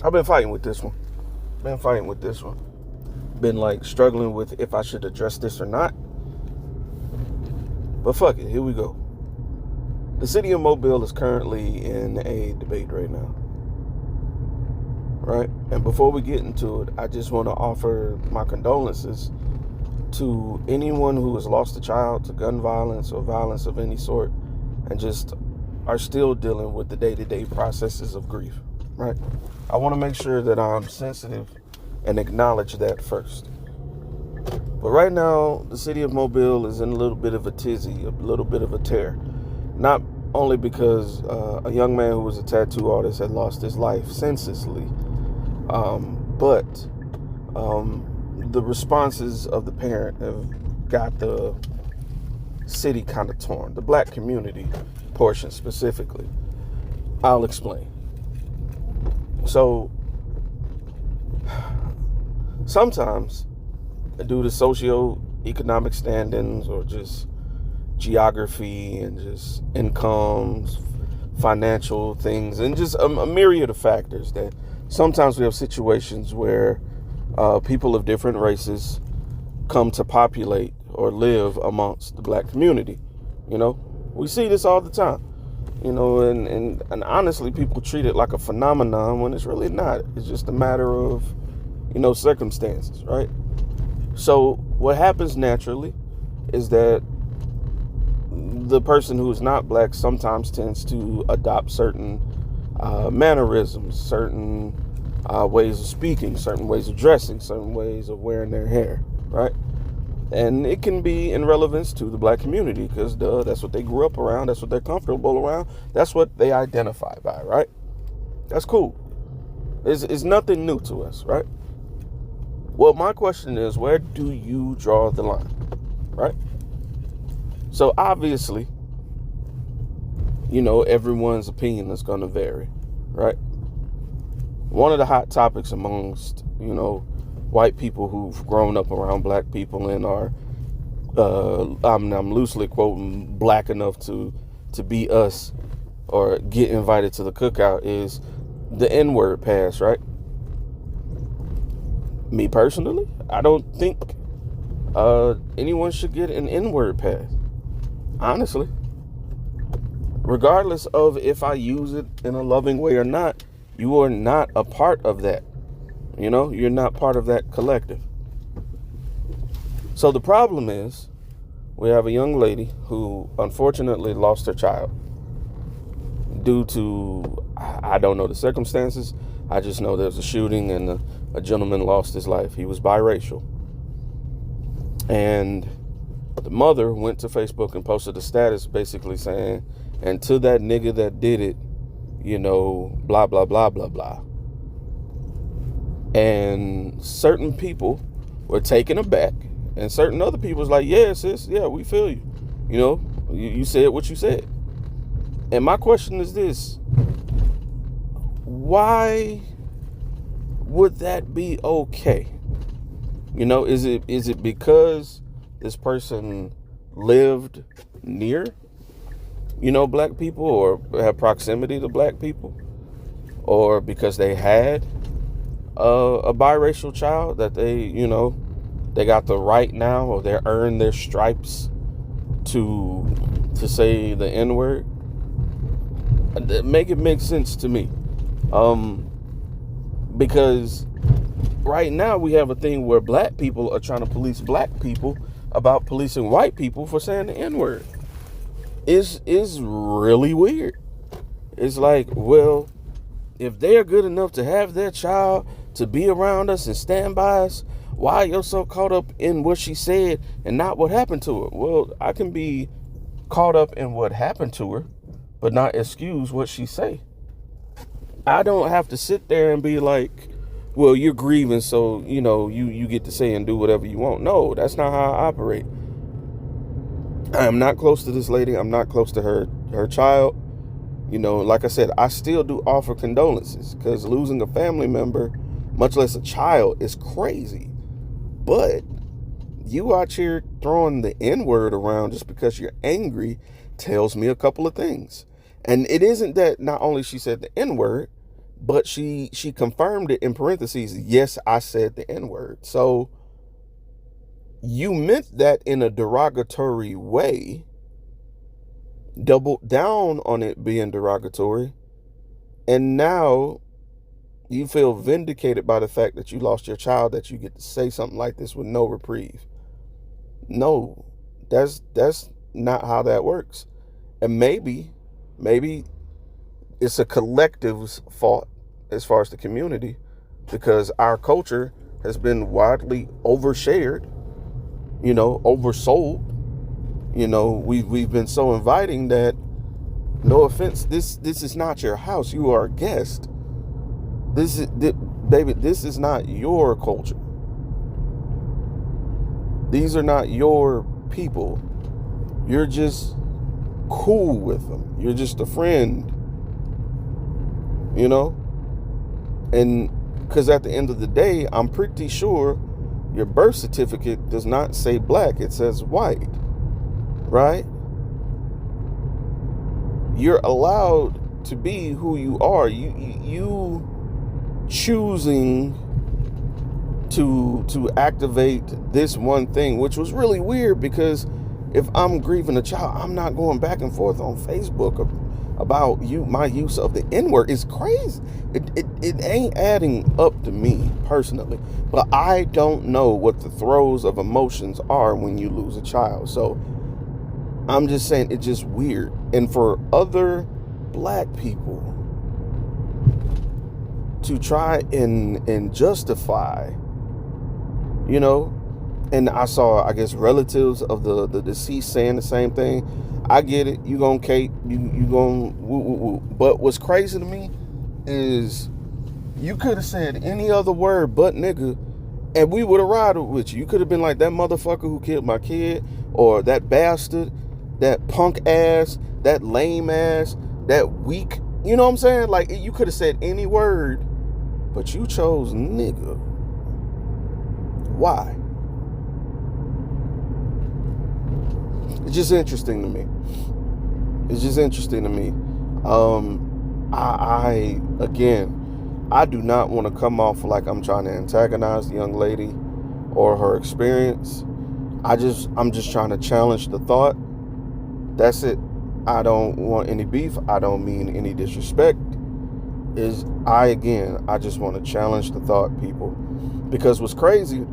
I've been fighting with this one. Been like struggling with if I should address this or not. But fuck it, here we go. The city of Mobile is currently in a debate right now. Right? And before we get into it, I just want to offer my condolences to anyone who has lost a child to gun violence or violence of any sort and just are still dealing with the day-to-day processes of grief. Right? I want to make sure that I'm sensitive and acknowledge that first. But right now, the city of Mobile is in a little bit of a tizzy, a little bit of a tear. Not only because a young man who was a tattoo artist had lost his life senselessly, but the responses of the parent have got the city kind of torn. The black community portion specifically. I'll explain. So, sometimes, due to socioeconomic standings or just geography and just incomes, financial things, and just a myriad of factors, that sometimes we have situations where people of different races come to populate or live amongst the black community. You know, we see this all the time. You know, and honestly, people treat it like a phenomenon when it's really not. It's just a matter of, circumstances, right? So what happens naturally is that the person who is not black sometimes tends to adopt certain mannerisms, certain ways of speaking, certain ways of dressing, certain ways of wearing their hair, right? And it can be in relevance to the black community because that's what they grew up around. That's what they're comfortable around. That's what they identify by, right? That's cool. It's nothing new to us, right? Well, my question is, where do you draw the line, right? So obviously, everyone's opinion is going to vary, right? One of the hot topics amongst, white people who've grown up around black people and are, I'm loosely quoting, black enough to be us or get invited to the cookout is the N-word pass, right? Me personally, I don't think anyone should get an N-word pass. Honestly. Regardless of if I use it in a loving way or not, you are not a part of that. You're not part of that collective. So the problem is, we have a young lady who unfortunately lost her child due to, I don't know the circumstances. I just know there was a shooting and a gentleman lost his life. He was biracial. And the mother went to Facebook and posted a status basically saying, and to that nigga that did it, blah, blah, blah, blah, blah. And certain people were taken aback, and certain other people was like, yeah, sis, yeah, we feel you. You said what you said. And my question is this: why would that be okay? Is it because this person lived near, black people or have proximity to black people, or because they had a biracial child that they got the right now, or they earned their stripes to say the N-word? Make it make sense to me. Because right now we have a thing where black people are trying to police black people about policing white people for saying the N-word. Is really weird. It's like, well, if they're good enough to have their child to be around us and stand by us, why are you so caught up in what she said and not what happened to her? Well, I can be caught up in what happened to her, but not excuse what she say. I don't have to sit there and be like, well, you're grieving, so, you get to say and do whatever you want. No, that's not how I operate. I am not close to this lady. I'm not close to her child. Like I said, I still do offer condolences because losing a family member, much less a child, is crazy. But you out here throwing the N-word around just because you're angry tells me a couple of things. And it isn't that not only she said the N-word, but she confirmed it in parentheses. Yes, I said the N-word. So you meant that in a derogatory way, doubled down on it being derogatory, and now you feel vindicated by the fact that you lost your child, that you get to say something like this with no reprieve. No, that's not how that works. And maybe it's a collective's fault as far as the community, because our culture has been widely overshared, oversold. We've been so inviting that, no offense, this is not your house. You are a guest. Baby, this is not your culture. These are not your people. You're just cool with them. You're just a friend. And because at the end of the day, I'm pretty sure your birth certificate does not say black, it says white, right? You're allowed to be who you are. You choosing to activate this one thing, which was really weird, because if I'm grieving a child, I'm not going back and forth on Facebook about my use of the N-word. Is crazy. It ain't adding up to me personally, but I don't know what the throes of emotions are when you lose a child. So I'm just saying, it's just weird. And for other black people to try and justify, and I saw, I guess, relatives of the deceased saying the same thing. I get it. You gonna Kate, you gonna woo, woo, woo. But what's crazy to me is you could have said any other word but nigga, and we would have rided with you. You could have been like, that motherfucker who killed my kid, or that bastard, that punk ass, that lame ass, that weak. You know what I'm saying? Like, you could have said any word, but you chose nigga. Why? It's just interesting to me. I do not want to come off like I'm trying to antagonize the young lady or her experience. I'm just trying to challenge the thought. That's it. I don't want any beef. I don't mean any disrespect. I just want to challenge the thought, people. Because what's crazy,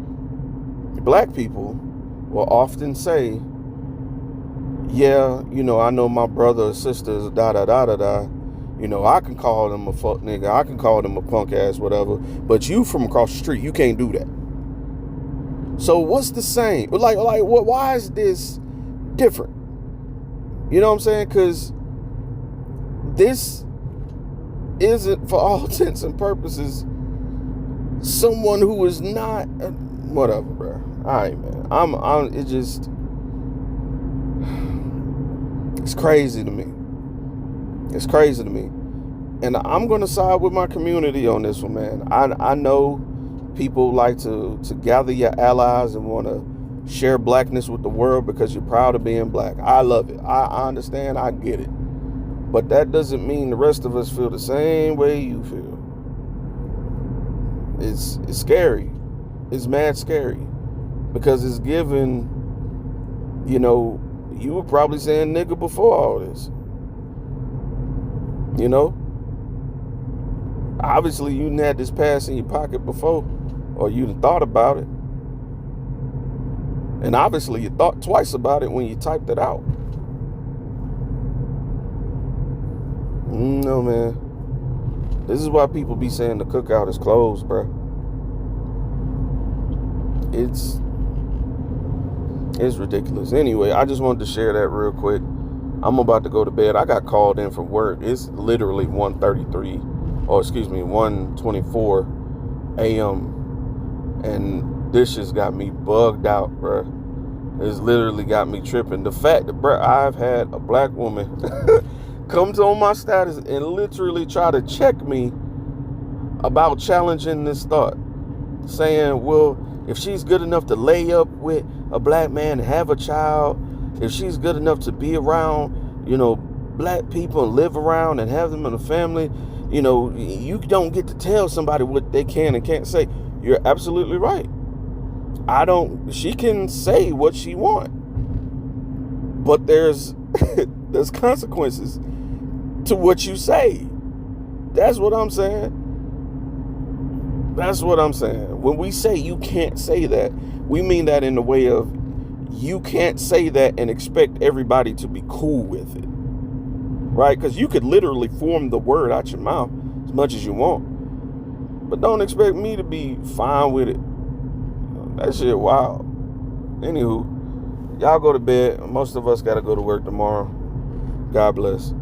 black people will often say, yeah, I know my brother or sister is da da da da da. I can call them a fuck nigga. I can call them a punk ass, whatever. But you from across the street, you can't do that. So what's the same? Like what? Why is this different? You know what I'm saying? Because this isn't, for all intents and purposes, someone who is not whatever, bro. All right, man. It's crazy to me. It's crazy to me. And I'm going to side with my community on this one, man. I know people like to gather your allies and want to share blackness with the world because you're proud of being black. I love it. I understand. I get it. But that doesn't mean the rest of us feel the same way you feel. It's scary. It's mad scary. Because it's given, you were probably saying nigga before all this. Obviously you had this pass in your pocket before, or you thought about it. And obviously you thought twice about it when you typed it out. No, man. This is why people be saying the cookout is closed, bro. It's ridiculous. Anyway, I just wanted to share that real quick. I'm about to go to bed. I got called in from work. It's literally 1:24 a.m. And this just got me bugged out, bro. It's literally got me tripping. The fact that, bro, I've had a black woman come on my status and literally try to check me about challenging this thought, saying, well, if she's good enough to lay up with a black man and have a child, if she's good enough to be around, black people and live around and have them in a family, you don't get to tell somebody what they can and can't say. You're absolutely right. She can say what she want, but there's there's consequences to what you say. That's what I'm saying. That's what I'm saying. When we say you can't say that, we mean that in the way of you can't say that and expect everybody to be cool with it. Right? Because you could literally form the word out your mouth as much as you want. But don't expect me to be fine with it. That shit wild. Anywho, y'all go to bed. Most of us got to go to work tomorrow. God bless.